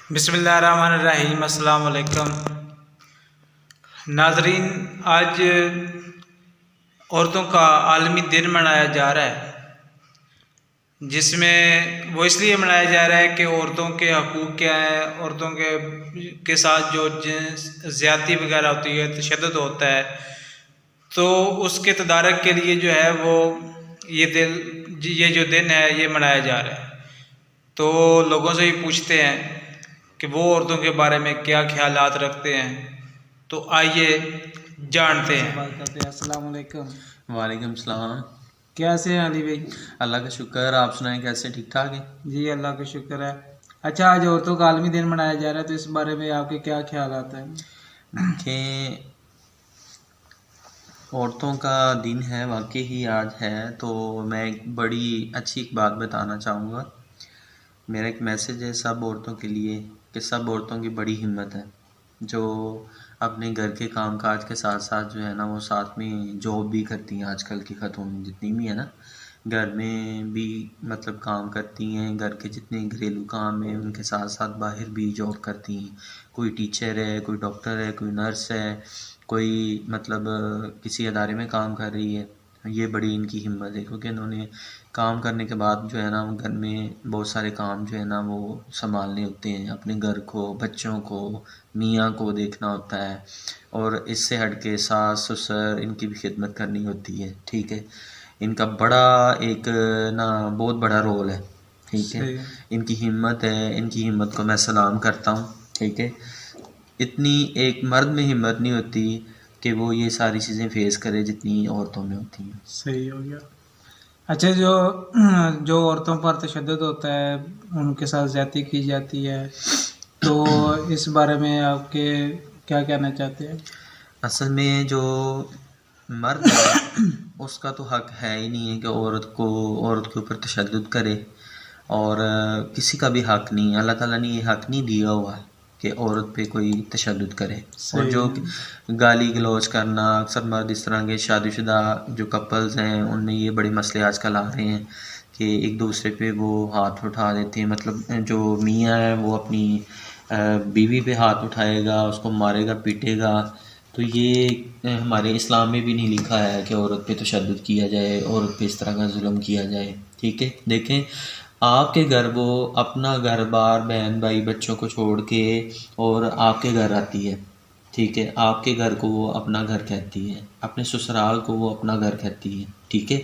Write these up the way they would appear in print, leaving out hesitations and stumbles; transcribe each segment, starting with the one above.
بسم اللہ الرحمن الرحیم۔ السلام علیکم ناظرین، آج عورتوں کا عالمی دن منایا جا رہا ہے، جس میں وہ اس لیے منایا جا رہا ہے کہ عورتوں کے حقوق کیا ہیں، عورتوں کے ساتھ جو زیادتی وغیرہ ہوتی ہے، تشدد ہوتا ہے، تو اس کے تدارک کے لیے جو ہے وہ یہ جو دن ہے یہ منایا جا رہا ہے۔ تو لوگوں سے بھی پوچھتے ہیں کہ وہ عورتوں کے بارے میں کیا خیالات رکھتے ہیں، تو آئیے جانتے ہیں۔ بات کرتے ہیں۔ السلام علیکم۔ وعلیکم السلام۔ کیسے ہیں علی بھائی؟ اللہ کا شکر، آپ سنائیں کیسے؟ ٹھیک ٹھاک ہیں جی اللہ کا شکر ہے۔ اچھا، آج عورتوں کا عالمی دن منایا جا رہا ہے، تو اس بارے میں آپ کے کیا خیالات ہیں؟ دیکھیں، عورتوں کا دن ہے، واقعی ہی آج ہے، تو میں ایک بڑی اچھی بات بتانا چاہوں گا۔ میرا ایک میسیج ہے سب عورتوں کے لیے کہ سب عورتوں کی بڑی ہمت ہے، جو اپنے گھر کے کام کاج کے ساتھ ساتھ جو ہے نا وہ ساتھ میں جاب بھی کرتی ہیں۔ آج کل کی خاتون جتنی بھی ہیں نا، گھر میں بھی مطلب کام کرتی ہیں، گھر کے جتنے گھریلو کام ہیں ان کے ساتھ ساتھ باہر بھی جاب کرتی ہیں۔ کوئی ٹیچر ہے، کوئی ڈاکٹر ہے، کوئی نرس ہے، کوئی مطلب کسی ادارے میں کام کر رہی ہے۔ یہ بڑی ان کی ہمت ہے، کیونکہ انہوں نے کام کرنے کے بعد جو ہے نا گھر میں بہت سارے کام جو ہے نا وہ سنبھالنے ہوتے ہیں، اپنے گھر کو، بچوں کو، میاں کو دیکھنا ہوتا ہے، اور اس سے ہٹ کے ساس سسر ان کی بھی خدمت کرنی ہوتی ہے۔ ٹھیک ہے، ان کا بڑا ایک نا بہت بڑا رول ہے۔ ٹھیک ہے، ان کی ہمت ہے، ان کی ہمت کو میں سلام کرتا ہوں۔ ٹھیک ہے، اتنی ایک مرد میں ہمت نہیں ہوتی کہ وہ یہ ساری چیزیں فیس کرے جتنی عورتوں میں ہوتی ہیں۔ صحیح ہو گیا۔ اچھا، جو عورتوں پر تشدد ہوتا ہے، ان کے ساتھ زیادتی کی جاتی ہے، تو اس بارے میں آپ کے کیا کہنا چاہتے ہیں؟ اصل میں جو مرد ہے اس کا تو حق ہے ہی نہیں ہے کہ عورت کے اوپر تشدد کرے، اور کسی کا بھی حق نہیں ہے۔ اللہ تعالیٰ نے یہ حق نہیں دیا ہوا کہ عورت پہ کوئی تشدد کرے۔ اور جو گالی گلوچ کرنا، اکثر مرد اس طرح کے شادی شدہ جو کپلز ہیں ان میں یہ بڑے مسئلے آج کل آ رہے ہیں کہ ایک دوسرے پہ وہ ہاتھ اٹھا دیتے ہیں۔ مطلب جو میاں ہے وہ اپنی بیوی پہ ہاتھ اٹھائے گا، اس کو مارے گا، پیٹے گا، تو یہ ہمارے اسلام میں بھی نہیں لکھا ہے کہ عورت پہ تشدد کیا جائے، عورت پہ اس طرح کا ظلم کیا جائے۔ ٹھیک ہے، دیکھیں آپ کے گھر وہ اپنا گھر بار بہن بھائی بچوں کو چھوڑ کے اور آپ کے گھر آتی ہے۔ ٹھیک ہے، آپ کے گھر کو وہ اپنا گھر کہتی ہے، اپنے سسرال کو وہ اپنا گھر کہتی ہے۔ ٹھیک ہے،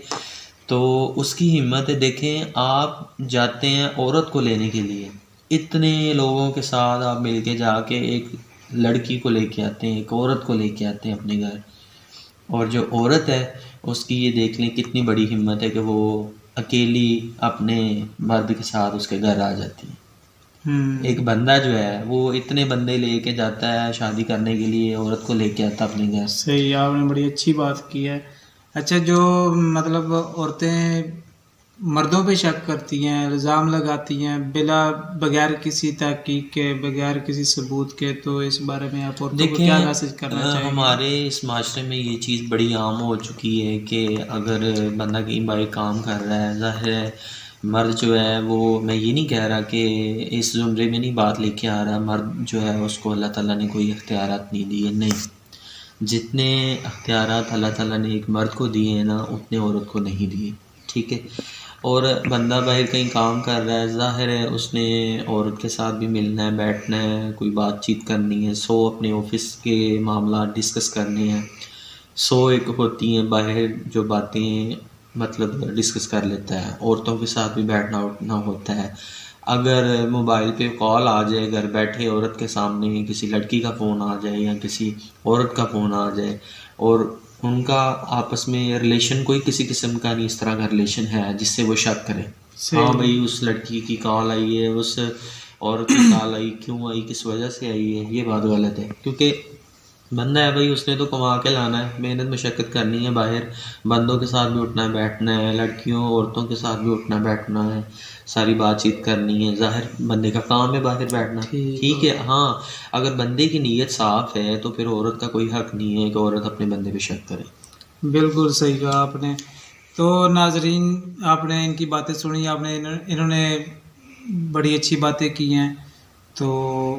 تو اس کی ہمت ہے۔ دیکھیں آپ جاتے ہیں عورت کو لینے کے لیے، اتنے لوگوں کے ساتھ آپ مل کے جا کے ایک لڑکی کو لے کے آتے ہیں، ایک عورت کو لے کے آتے ہیں اپنے گھر، اور جو عورت ہے اس کی یہ دیکھ لیں کتنی بڑی ہمت ہے کہ وہ اکیلی اپنے مرد کے ساتھ اس کے گھر آ جاتی ہے۔ ایک بندہ جو ہے وہ اتنے بندے لے کے جاتا ہے شادی کرنے کے لیے، عورت کو لے کے آتا اپنے گھر۔ صحیح، آپ نے بڑی اچھی بات کی ہے۔ اچھا، جو مطلب عورتیں مردوں پہ شک کرتی ہیں، الزام لگاتی ہیں بغیر کسی تحقیق کے، بغیر کسی ثبوت کے، تو اس بارے میں آپ عورتوں کو کیا میسج کرنا چاہیں گے؟ ہمارے اس معاشرے میں یہ چیز بڑی عام ہو چکی ہے کہ اگر بندہ کہیں باہر کام کر رہا ہے، ظاہر ہے مرد جو ہے وہ، میں یہ نہیں کہہ رہا کہ اس زمرے میں نہیں بات لے کے آ رہا، مرد جو ہے اس کو اللہ تعالیٰ نے کوئی اختیارات نہیں دیے، نہیں، جتنے اختیارات اللہ تعالیٰ نے ایک مرد کو دیے ہیں نا اتنے عورت کو نہیں دیے۔ ٹھیک ہے، اور بندہ باہر کہیں کام کر رہا ہے، ظاہر ہے اس نے عورت کے ساتھ بھی ملنا ہے، بیٹھنا ہے، کوئی بات چیت کرنی ہے، اپنے آفس کے معاملات ڈسکس کرنے ہیں، ایک ہوتی ہیں باہر جو باتیں مطلب ڈسکس کر لیتا ہے۔ عورتوں کے ساتھ بھی بیٹھنا اٹھنا ہوتا ہے۔ اگر موبائل پہ کال آ جائے گھر بیٹھے عورت کے سامنے، کسی لڑکی کا فون آ جائے یا کسی عورت کا فون آ جائے، اور ان کا آپس میں ریلیشن کوئی کسی قسم کا نہیں، اس طرح کا ریلیشن ہے جس سے وہ شک کرے، ہاں بھائی اس لڑکی کی کال آئی ہے، اس عورت کی کال آئی، کیوں آئی، کس وجہ سے آئی ہے، یہ بات غلط ہے۔ کیونکہ بندہ ہے بھائی، اس نے تو کما کے لانا ہے، محنت مشقت کرنی ہے، باہر بندوں کے ساتھ بھی اٹھنا بیٹھنا ہے، لڑکیوں عورتوں کے ساتھ بھی اٹھنا بیٹھنا ہے، ساری بات چیت کرنی ہے، ظاہر بندے کا کام ہے باہر بیٹھنا۔ ٹھیک ہے، ہاں اگر بندے کی نیت صاف ہے تو پھر عورت کا کوئی حق نہیں ہے کہ عورت اپنے بندے پہ شک کرے۔ بالکل صحیح کہا آپ نے۔ تو ناظرین، آپ نے ان کی باتیں سنی، انہوں نے بڑی اچھی باتیں کی ہیں، تو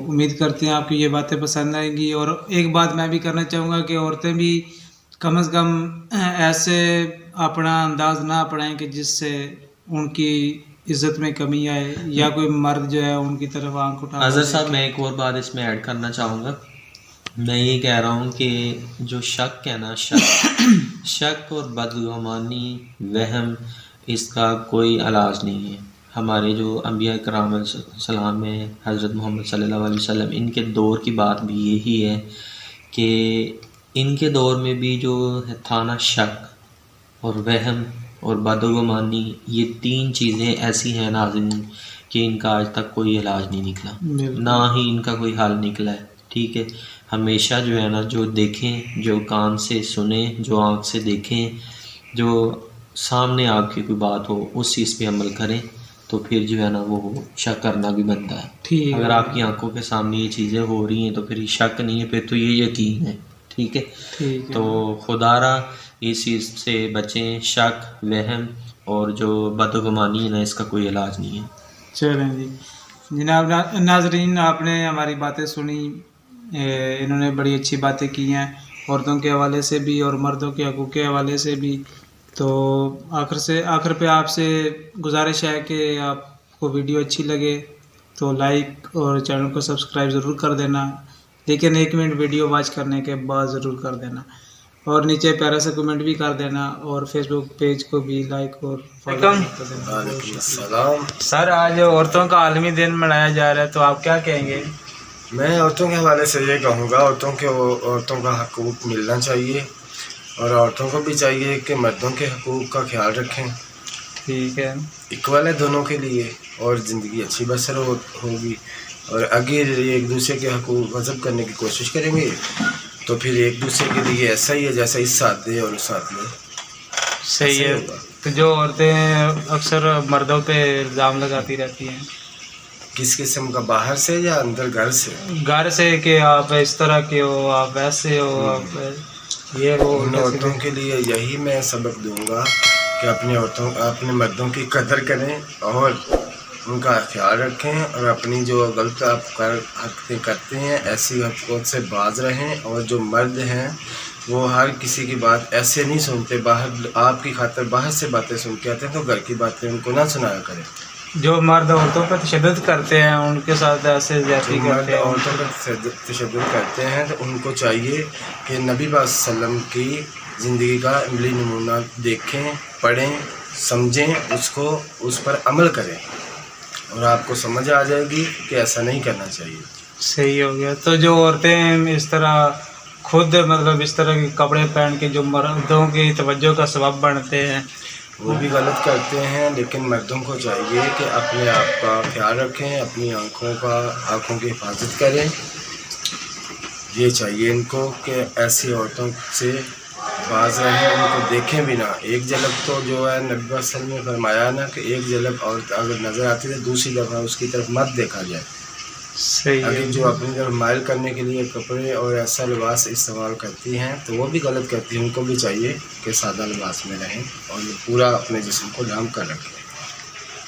امید کرتے ہیں آپ کی یہ باتیں پسند آئیں گی. اور ایک بات میں بھی کرنا چاہوں گا کہ عورتیں بھی کم از کم ایسے اپنا انداز نہ اپنائیں کہ جس سے ان کی عزت میں کمی آئے یا کوئی مرد جو ہے ان کی طرف آنکھ اٹھا. اظہر صاحب میں ایک اور بات اس میں ایڈ کرنا چاہوں گا. میں یہ کہہ رہا ہوں کہ جو شک ہے نا، شک اور بدگمانی، وہم، اس کا کوئی علاج نہیں ہے. ہمارے جو انبیاء کرام علیہ السلام میں حضرت محمد صلی اللہ علیہ وسلم، ان کے دور کی بات بھی یہی ہے کہ ان کے دور میں بھی جو تھا نا شک اور وہم اور بدگمانی، یہ 3 چیزیں ایسی ہیں ناظرین کہ ان کا آج تک کوئی علاج نہیں نکلا، نہ ہی ان کا کوئی حل نکلا ہے. ٹھیک ہے، ہمیشہ جو ہے نا، جو دیکھیں، جو کان سے سنیں، جو آنکھ سے دیکھیں، جو سامنے آپ کی کوئی بات ہو اس چیز پہ عمل کریں، تو پھر جو ہے نا وہ شک کرنا بھی بنتا ہے. اگر آپ کی آنکھوں کے سامنے یہ چیزیں ہو رہی ہیں تو پھر یہ شک نہیں ہے، پھر تو یہ یقین ہے. ٹھیک ہے، تو خدا را اس چیز سے بچیں، شک، وہم اور جو بدگمانی ہے نا، اس کا کوئی علاج نہیں ہے. چلیں جی جناب ناظرین، آپ نے ہماری باتیں سنی، انہوں نے بڑی اچھی باتیں کی ہیں عورتوں کے حوالے سے بھی اور مردوں کے حقوق کے حوالے سے بھی. تو آخر پہ آپ سے گزارش ہے کہ آپ کو ویڈیو اچھی لگے تو لائک اور چینل کو سبسکرائب ضرور کر دینا، لیکن 1 منٹ ویڈیو واچ کرنے کے بعد ضرور کر دینا، اور نیچے پیارا سا کمنٹ بھی کر دینا، اور فیس بک پیج کو بھی لائک اور فالو کر دینا. وعلیکم السلام. سر، آج عورتوں کا عالمی دن منایا جا رہا ہے، تو آپ کیا کہیں گے؟ میں عورتوں کے حوالے سے یہ کہوں گا، عورتوں کا حقوق ملنا چاہیے، اور عورتوں کو بھی چاہیے کہ مردوں کے حقوق کا خیال رکھیں. ٹھیک ہے، اکول ہے دونوں کے لیے، اور زندگی اچھی بسر ہوگی. اور اگر ایک دوسرے کے حقوق غصب کرنے کی کوشش کریں گے تو پھر ایک دوسرے کے لیے ایسا ہی ہے جیسا اس ساتھ دے اور اس ساتھ لے. صحیح ہے. تو جو عورتیں اکثر مردوں پہ الزام لگاتی رہتی ہیں، کس قسم کا، باہر سے یا اندر گھر سے؟ گھر سے، کہ آپ اس طرح کے ہو، آپ ویسے ہو، آپ یہ ہو. ان عورتوں کے لیے یہی میں سبق دوں گا کہ اپنے مردوں کی قدر کریں اور ان کا خیال رکھیں، اور اپنی جو غلط آپ حرکتیں کرتے ہیں ایسی حرکت سے باز رہیں. اور جو مرد ہیں وہ ہر کسی کی بات ایسے نہیں سنتے، باہر آپ کی خاطر باہر سے باتیں سن کے آتے ہیں، تو گھر کی باتیں ان کو نہ سنایا کریں. جو مرد عورتوں پر تشدد کرتے ہیں، ان کے ساتھ ایسے زیادتی مرد کرتے ہیں، عورتوں پر تشدد کرتے ہیں، تو ان کو چاہیے کہ نبی پاک صلی اللہ علیہ وسلم کی زندگی کا عملی نمونہ دیکھیں، پڑھیں، سمجھیں، اس پر عمل کریں، اور آپ کو سمجھ آ جائے گی کہ ایسا نہیں کرنا چاہیے. صحیح ہو گیا. تو جو عورتیں اس طرح خود اس طرح کے کپڑے پہن کے جو مردوں کی توجہ کا سبب بنتے ہیں، وہ بھی غلط کرتے ہیں. لیکن مردوں کو چاہیے کہ اپنے آپ کا خیال رکھیں، اپنی آنکھوں کی حفاظت کریں. یہ چاہیے ان کو کہ ایسی عورتوں سے باز رہیں، ان کو دیکھیں بھی نہ. ایک جھلک تو جو ہے نبی صلی اللہ علیہ وسلم نے فرمایا نا کہ ایک جھلک عورت اگر نظر آتی ہے دوسری دفعہ اس کی طرف مت دیکھا جائے. صحیح اگر جو اپنی طرف مائل کرنے کے لیے کپڑے اور ایسا لباس استعمال کرتی ہیں تو وہ بھی غلط کرتی ہیں. ان کو بھی چاہیے کہ سادہ لباس میں رہیں اور پورا اپنے جسم کو ڈھانپ کر رکھیں.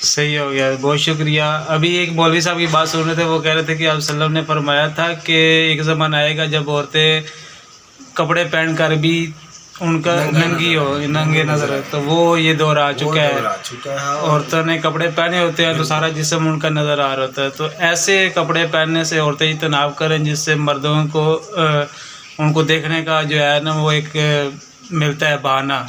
صحیح ہو گیا، بہت شکریہ. ابھی ایک مولوی صاحب کی بات سن رہے تھے، وہ کہہ رہے تھے کہ آپ صلی اللہ علیہ وسلم نے فرمایا تھا کہ ایک زمانہ آئے گا جب عورتیں کپڑے پہن کر بھی ان کا ننگے نظر ہے. تو وہ یہ دور آ چکا ہے، عورتوں نے کپڑے پہنے ہوتے ہیں تو سارا جسم ان کا نظر آ رہا ہوتا ہے. تو ایسے کپڑے پہننے سے عورتیں اجتناب کریں جس سے مردوں کو ان کو دیکھنے کا جو ہے نا وہ ایک ملتا ہے بہانہ.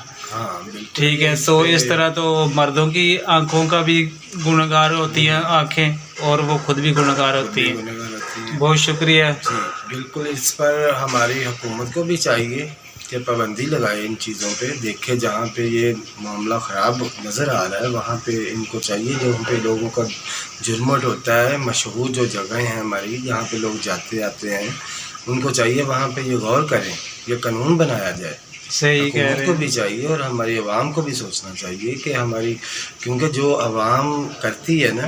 ٹھیک ہے، تو اس طرح تو مردوں کی آنکھوں کا بھی گنہگار ہوتی ہیں آنکھیں، اور وہ خود بھی گنہگار ہوتی ہیں. بہت شکریہ. جی بالکل، اس پر ہماری حکومت کو بھی چاہیے کہ پابندی لگائے ان چیزوں پہ. دیکھے جہاں پہ یہ معاملہ خراب نظر آ رہا ہے وہاں پہ ان کو چاہیے، جہاں پہ لوگوں کا جرمٹ ہوتا ہے، مشہور جو جگہیں ہیں ہماری جہاں پہ لوگ جاتے آتے ہیں، ان کو چاہیے وہاں پہ یہ غور کریں، یہ قانون بنایا جائے. صحیح کہہ رہے حکومت کو بھی چاہیے اور ہماری عوام کو بھی سوچنا چاہیے کہ کیونکہ جو عوام کرتی ہے نا